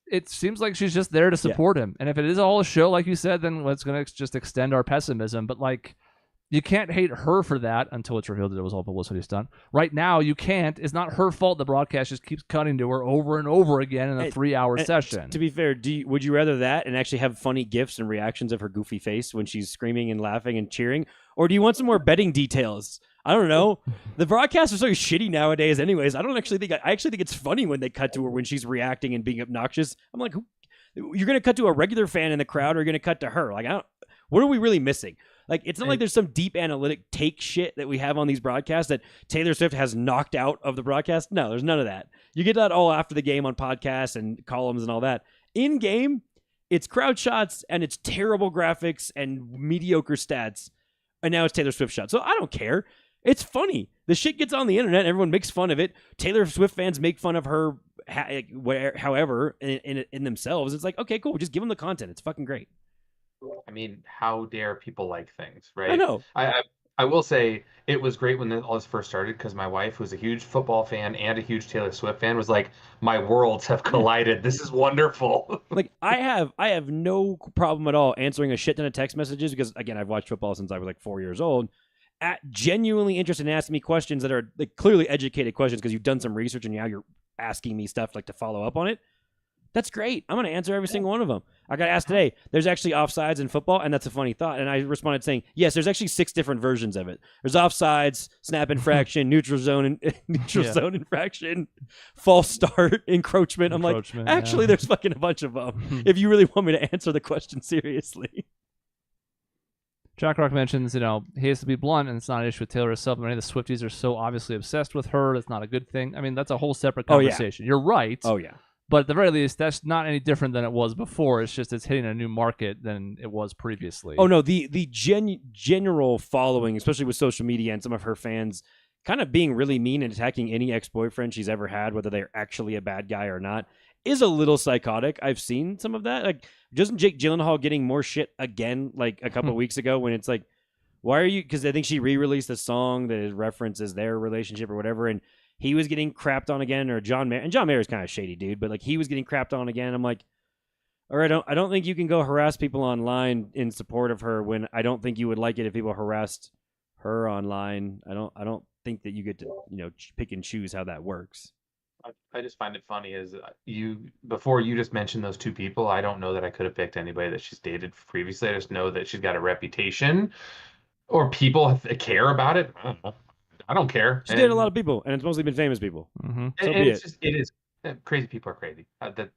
It seems like she's just there to support him. And if it is all a show, like you said, then it's going to just extend our pessimism. But like, you can't hate her for that until it's revealed that it was all publicity stunt. Right now, you can't. It's not her fault the broadcast just keeps cutting to her over and over again in a 3-hour session. To be fair, would you rather that and actually have funny gifs and reactions of her goofy face when she's screaming and laughing and cheering? Or do you want some more betting details? I don't know. The broadcasts are so shitty nowadays anyways. I actually think it's funny when they cut to her when she's reacting and being obnoxious. I'm like, you're going to cut to a regular fan in the crowd or you're going to cut to her? Like, what are we really missing? Like, it's not like there's some deep analytic take shit that we have on these broadcasts that Taylor Swift has knocked out of the broadcast. No, there's none of that. You get that all after the game on podcasts and columns and all that. In game, it's crowd shots and it's terrible graphics and mediocre stats. And now it's Taylor Swift shots. So I don't care. It's funny. The shit gets on the internet. Everyone makes fun of it. Taylor Swift fans make fun of her however in themselves. It's like, okay, cool. Just give them the content. It's fucking great. I mean, how dare people like things, right? I know. I will say it was great when all this first started because my wife, who's a huge football fan and a huge Taylor Swift fan, was like, my worlds have collided. This is wonderful. Like, I have no problem at all answering a shit ton of text messages because, again, I've watched football since I was like 4 years old. Genuinely interested in asking me questions that are like clearly educated questions because you've done some research and now you're asking me stuff like to follow up on it. That's great. I'm going to answer every single one of them. I got asked today, there's actually offsides in football, and that's a funny thought. And I responded saying, yes, there's actually 6 different versions of it. There's offsides, snap infraction, neutral zone infraction, false start, encroachment. I'm like, actually, there's fucking a bunch of them if you really want me to answer the question seriously. Jack Rock mentions, he has to be blunt, and it's not an issue with Taylor herself. Many of the Swifties are so obviously obsessed with her. It's not a good thing. I mean, that's a whole separate conversation. You're right. Oh, yeah. But at the very least, that's not any different than it was before. It's just it's hitting a new market than it was previously. Oh, no. The general following, especially with social media and some of her fans kind of being really mean and attacking any ex-boyfriend she's ever had, whether they're actually a bad guy or not, is a little psychotic. I've seen some of that. Like, doesn't Jake Gyllenhaal getting more shit again like a couple of weeks ago when it's like, why are you? Because I think she re-released a song that references their relationship or whatever, and he was getting crapped on again, or John Mayer. And John Mayer is kind of shady, dude, but like he was getting crapped on again. I'm like, all right, I don't think you can go harass people online in support of her when I don't think you would like it if people harassed her online. I don't think that you get to pick and choose how that works. I just find it funny is before you just mentioned those 2 people, I don't know that I could have picked anybody that she's dated previously. I just know that she's got a reputation or people care about it. I don't care. She's dated a lot of people, and it's mostly been famous people. Mm-hmm. So it is crazy. People are crazy.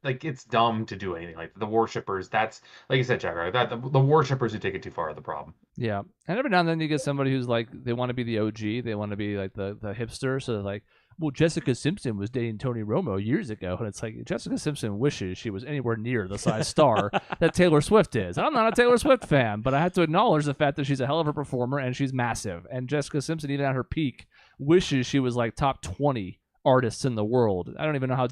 It's dumb to do anything like the worshippers. That's like you said, Jaguar. That the worshippers who take it too far are the problem. Yeah, and every now and then you get somebody who's like they want to be the OG. They want to be like the hipster. So they're like, well, Jessica Simpson was dating Tony Romo years ago, and it's like Jessica Simpson wishes she was anywhere near the size star that Taylor Swift is. I'm not a Taylor Swift fan, but I have to acknowledge the fact that she's a hell of a performer and she's massive. And Jessica Simpson, even at her peak, wishes she was like top 20 artists in the world. I don't even know how.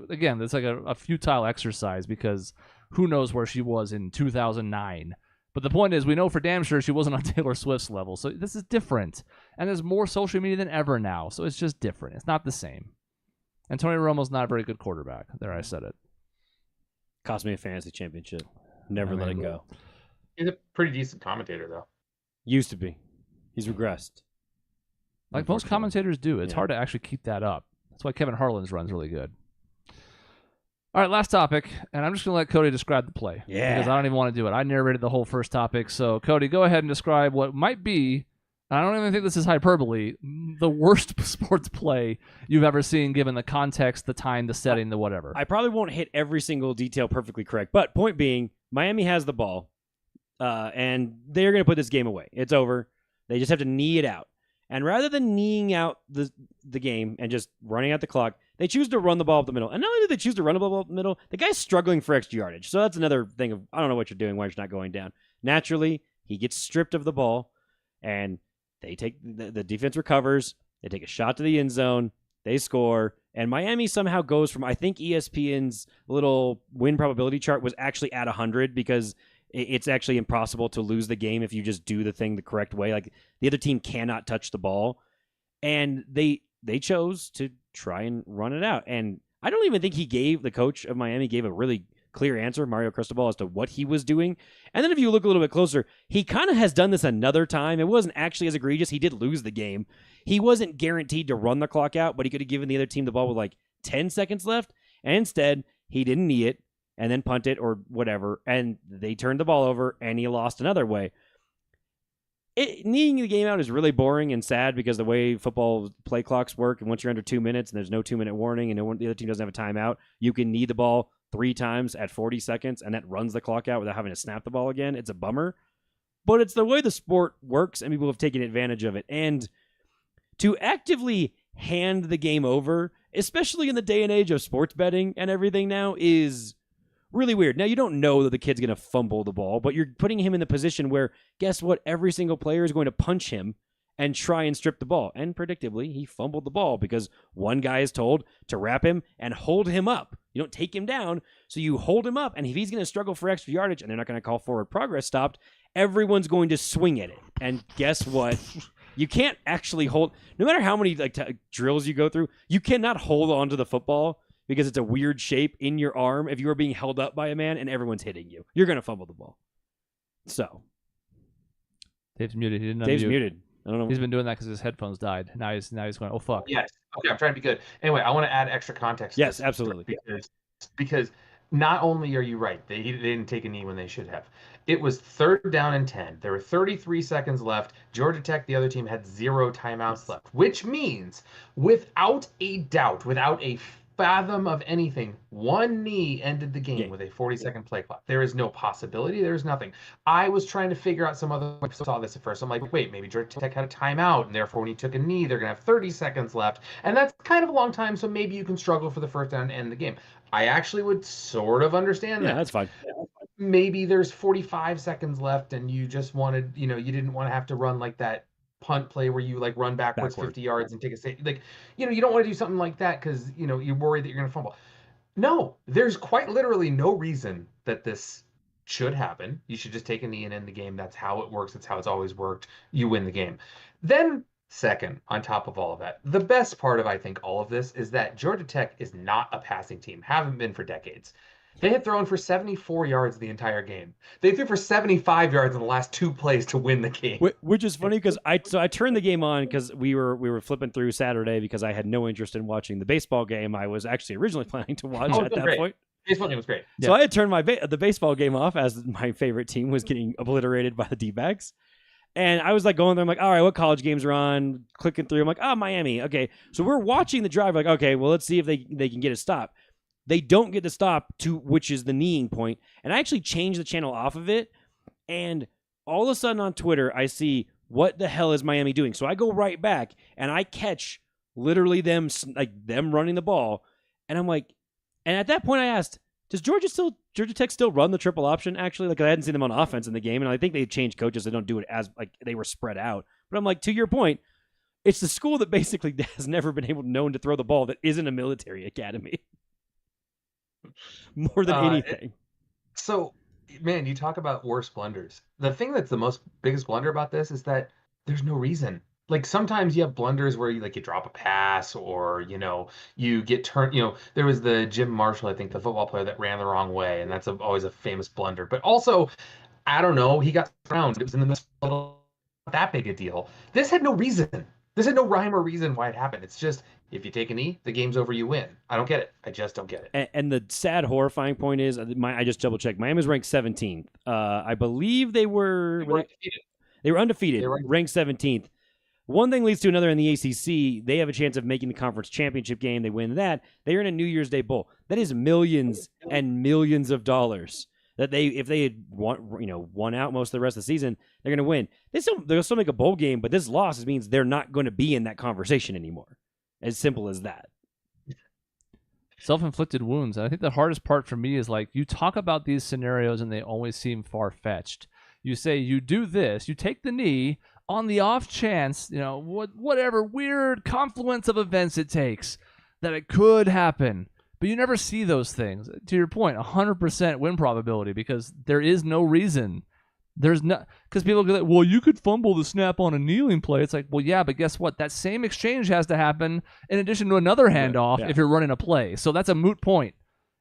Again, it's like a futile exercise because who knows where she was in 2009. But the point is, we know for damn sure she wasn't on Taylor Swift's level. So this is different. And there's more social media than ever now. So it's just different. It's not the same. And Tony Romo's not a very good quarterback. There, I said it. Cost me a fantasy championship. Never let it go. He's a pretty decent commentator, though. Used to be. He's regressed. Like most commentators do. It's hard to actually keep that up. That's why Kevin Harlan's run's really good. All right, last topic, and I'm just going to let Cody describe the play. Yeah. Because I don't even want to do it. I narrated the whole first topic. So, Cody, go ahead and describe what might be, I don't even think this is hyperbole, the worst sports play you've ever seen given the context, the time, the setting, the whatever. I probably won't hit every single detail perfectly correct, but point being, Miami has the ball, and they're going to put this game away. It's over. They just have to knee it out. And rather than kneeing out the game and just running out the clock, They choose to run the ball up the middle. And not only do they choose to run the ball up the middle, the guy's struggling for extra yardage. So that's another thing of, I don't know what you're doing, why you're not going down. Naturally, he gets stripped of the ball, and they take the defense recovers. They take a shot to the end zone. They score. And Miami somehow goes from, I think ESPN's little win probability chart was actually at 100 because it's actually impossible to lose the game if you just do the thing the correct way. Like, the other team cannot touch the ball. And they chose to try and run it out. And I don't even think the coach of Miami gave a really clear answer, Mario Cristobal, as to what he was doing. And then if you look a little bit closer, he kind of has done this another time. It wasn't actually as egregious. He did lose the game. He wasn't guaranteed to run the clock out, but he could have given the other team the ball with like 10 seconds left. And instead, he didn't knee it and then punt it or whatever. And they turned the ball over and he lost another way. Kneeing the game out is really boring and sad because the way football play clocks work, and once you're under 2 minutes and there's no 2-minute warning and the other team doesn't have a timeout, you can knee the ball 3 times at 40 seconds and that runs the clock out without having to snap the ball again. It's a bummer, but it's the way the sport works and people have taken advantage of it. And to actively hand the game over, especially in the day and age of sports betting and everything now, is really weird. Now, you don't know that the kid's going to fumble the ball, but you're putting him in the position where, guess what? Every single player is going to punch him and try and strip the ball. And predictably, he fumbled the ball because one guy is told to wrap him and hold him up. You don't take him down, so you hold him up. And if he's going to struggle for extra yardage and they're not going to call forward progress stopped, everyone's going to swing at it. And guess what? You can't actually hold, no matter how many drills you go through, you cannot hold onto the football because it's a weird shape in your arm if you are being held up by a man and everyone's hitting you. You're going to fumble the ball. So. Dave's muted. He didn't Dave's unmute. muted. I don't know. He's been doing that because his headphones died. Now he's going, oh, fuck. Yes. Okay, I'm trying to be good. Anyway, I want to add extra context. Yes, absolutely. Because not only are you right, they didn't take a knee when they should have. It was 3rd down and 10. There were 33 seconds left. Georgia Tech, the other team, had 0 timeouts left, which means without a doubt, without a fathom of anything, one knee ended the game with a 40-second play clock. There is no possibility. There is nothing. I was trying to figure out some other. I saw this at first. I'm like, wait, maybe Georgia Tech had a timeout, and therefore when he took a knee, they're going to have 30 seconds left. And that's kind of a long time, so maybe you can struggle for the first down and end the game. I actually would sort of understand that. Yeah, that's fine. Maybe there's 45 seconds left, and you just wanted, you didn't want to have to run like that punt play where you like run backwards 50 yards and take a save. Like, you don't want to do something like that because, you're worried that you're going to fumble. No, there's quite literally no reason that this should happen. You should just take a knee and end the game. That's how it works. That's how it's always worked. You win the game. Then second, on top of all of that, the best part of, I think, all of this is that Georgia Tech is not a passing team. Haven't been for decades. They had thrown for 74 yards the entire game. They threw for 75 yards in the last 2 plays to win the game. Which is funny because I turned the game on because we were flipping through Saturday because I had no interest in watching the baseball game. I was actually originally planning to watch at that point. Baseball game was great. So I had turned the baseball game off as my favorite team was getting obliterated by the D-backs. And I was like going there, I'm like, all right, what college games are on? Clicking through, I'm like, Miami. Okay. So we're watching the drive, like, okay, well, let's see if they can get a stop. They don't get the stop, which is the kneeing point. And I actually changed the channel off of it. And all of a sudden on Twitter, I see, what the hell is Miami doing? So I go right back, and I catch literally them running the ball. And I'm like, and at that point I asked, does Georgia Tech still run the triple option, actually? Like, I hadn't seen them on offense in the game, and I think they changed coaches. They don't do it as, like, they were spread out. But I'm like, to your point, it's the school that basically has never been known to throw the ball that isn't a military academy. More than anything. So, man, you talk about worst blunders. The thing that's the biggest blunder about this is that there's no reason. Like, sometimes you have blunders where you drop a pass or, you get turned, there was the Jim Marshall, I think, the football player that ran the wrong way. And that's always a famous blunder. But also, I don't know, he got drowned. It was in the middle, not that big a deal. This had no reason. This had no rhyme or reason why it happened. It's just, if you take a knee, the game's over, you win. I don't get it. I just don't get it. And the sad, horrifying point is, I just double-checked. Miami's ranked 17th. I believe they were undefeated. They were undefeated, ranked 17th. One thing leads to another in the ACC. They have a chance of making the conference championship game. They win that. They are in a New Year's Day bowl. That is millions and millions of dollars that if they had won out most of the rest of the season, they're going to win. They'll still make a bowl game, but this loss means they're not going to be in that conversation anymore. As simple as that. Self-inflicted wounds. And I think the hardest part for me is like you talk about these scenarios and they always seem far-fetched. You say you do this, you take the knee on the off chance, whatever weird confluence of events it takes that it could happen. But you never see those things. To your point, 100% win probability because there is no reason. There's no, because people go like, well, you could fumble the snap on a kneeling play. It's like, well, yeah, but guess what? That same exchange has to happen in addition to another handoff if you're running a play. So that's a moot point.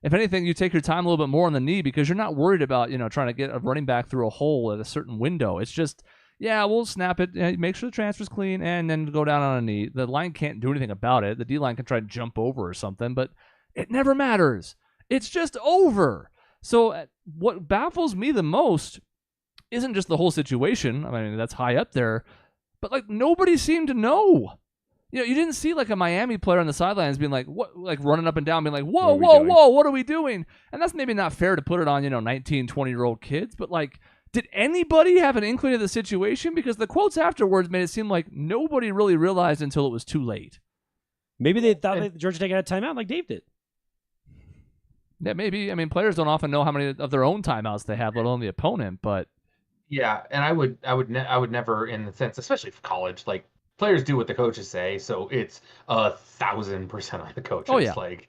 If anything, you take your time a little bit more on the knee because you're not worried about, trying to get a running back through a hole at a certain window. It's just, yeah, we'll snap it, make sure the transfer's clean, and then go down on a knee. The line can't do anything about it. The D-line can try to jump over or something, but it never matters. It's just over. So what baffles me the most isn't just the whole situation. I mean, that's high up there, but like nobody seemed to know. You didn't see like a Miami player on the sidelines being like, what, like running up and down, being like, whoa, what are we doing? And that's maybe not fair to put it on, 19, 20-year-old kids, but like, did anybody have an inkling of the situation? Because the quotes afterwards made it seem like nobody really realized until it was too late. Maybe they thought that Georgia Tech had a timeout like Dave did. Yeah, maybe. I mean, players don't often know how many of their own timeouts they have, let alone the opponent, but yeah, and I would never, in the sense, especially for college, like players do what the coaches say, so it's 1,000% on the coaches. Oh, yeah. Like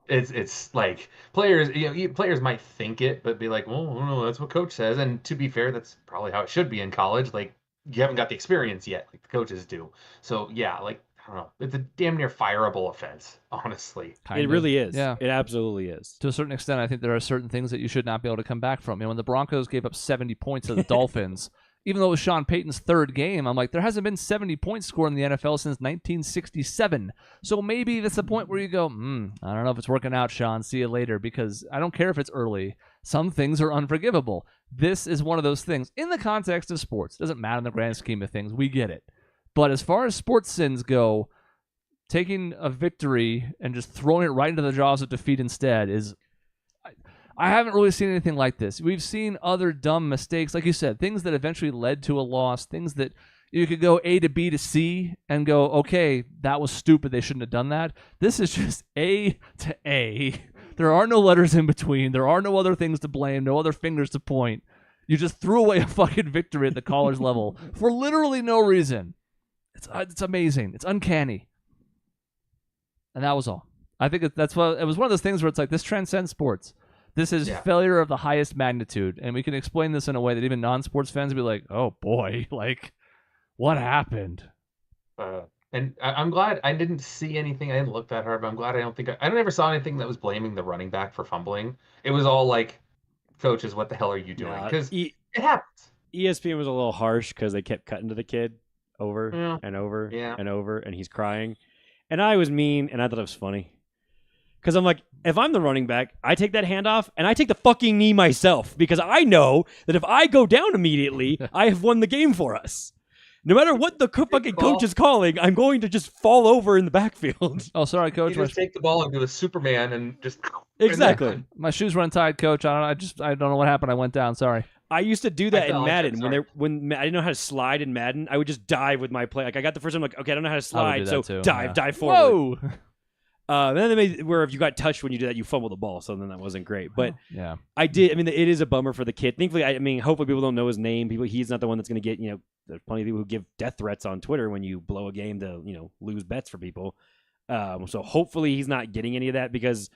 it's like players, players might think it, but be like, well, no, that's what coach says. And to be fair, that's probably how it should be in college. Like you haven't got the experience yet, like the coaches do. So yeah, like I don't know, it's a damn near fireable offense, honestly. It really is. Yeah, it absolutely is. To a certain extent, I think there are certain things that you should not be able to come back from. When the Broncos gave up 70 points to the Dolphins, even though it was Sean Payton's third game, I'm like, there hasn't been 70 points scored in the NFL since 1967. So maybe that's the point where you go, I don't know if it's working out, Sean. See you later, because I don't care if it's early. Some things are unforgivable. This is one of those things. In the context of sports, it doesn't matter in the grand scheme of things. We get it. But as far as sports sins go, taking a victory and just throwing it right into the jaws of defeat instead is... I haven't really seen anything like this. We've seen other dumb mistakes, like you said, things that eventually led to a loss, things that you could go A to B to C and go, okay, that was stupid. They shouldn't have done that. This is just A to A. There are no letters in between. There are no other things to blame, no other fingers to point. You just threw away a fucking victory at the college level for literally no reason. It's amazing. It's uncanny. And that was all. I think it was one of those things where it's like, this transcends sports. This is failure of the highest magnitude, and we can explain this in a way that even non-sports fans will be like, oh boy, like, what happened? And I'm glad I didn't see anything. I didn't look that hard, but I'm glad I never saw anything that was blaming the running back for fumbling. It was all like, coaches, what the hell are you doing? Because it happens. ESPN was a little harsh because they kept cutting to the kid over and over and over, and he's crying. And I was mean, and I thought it was funny. Because I'm like, if I'm the running back, I take that handoff, and I take the fucking knee myself. Because I know that if I go down immediately, I have won the game for us. No matter what the fucking coach is calling, I'm going to just fall over in the backfield. Oh, sorry, coach. You just take the ball and do a Superman and just... Exactly. My shoes run tight, coach. I don't know what happened. I went down. Sorry. I used to do that in Madden. When I didn't know how to slide in Madden, I would just dive with my play. Like I got the first time, like, okay, I don't know how to slide, so dive forward. Whoa! Then they made where if you got touched when you did that, you fumble the ball. So then that wasn't great. But I did. I mean, it is a bummer for the kid. Thankfully, hopefully people don't know his name. He's not the one that's going to get. There's plenty of people who give death threats on Twitter when you blow a game to lose bets for people. So hopefully he's not getting any of that because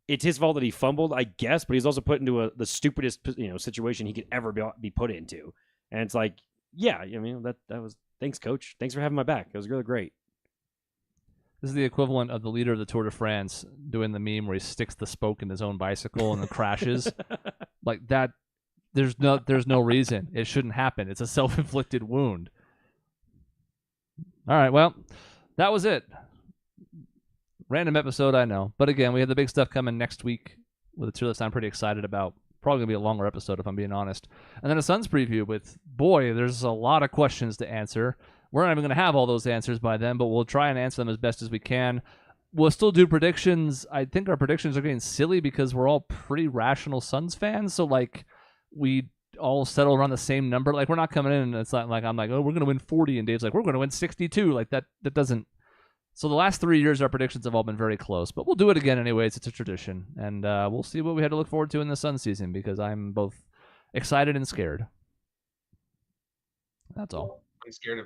it's his fault that he fumbled, I guess. But he's also put into the stupidest situation he could ever be put into. And it's like, that was thanks, coach. Thanks for having my back. It was really great. This is the equivalent of the leader of the Tour de France doing the meme where he sticks the spoke in his own bicycle and then crashes. Like that, there's no reason. It shouldn't happen. It's a self-inflicted wound. All right, well, that was it. Random episode, I know. But again, we have the big stuff coming next week with a tier list I'm pretty excited about. Probably going to be a longer episode if I'm being honest. And then a Suns preview with, boy, there's a lot of questions to answer. We're not even going to have all those answers by then, but we'll try and answer them as best as we can. We'll still do predictions. I think our predictions are getting silly because we're all pretty rational Suns fans. So, we all settle around the same number. Like, we're not coming in and it's not like I'm like, oh, we're going to win 40. And Dave's like, we're going to win 62. Like, that doesn't... So the last 3 years, our predictions have all been very close, but we'll do it again anyways. It's a tradition, and we'll see what we had to look forward to in the Sun season because I'm both excited and scared. That's all.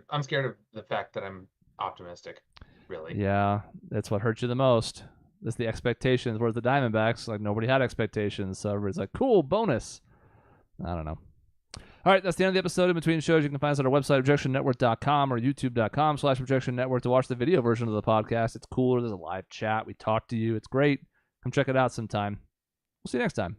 I'm scared of the fact that I'm optimistic. Really. Yeah, that's what hurts you the most. It's the expectations. Whereas the Diamondbacks, like nobody had expectations, so everybody's like, "Cool, bonus." I don't know. All right, that's the end of the episode. In between shows, you can find us on our website, objectionnetwork.com or youtube.com/objectionnetwork to watch the video version of the podcast. It's cooler. There's a live chat. We talk to you. It's great. Come check it out sometime. We'll see you next time.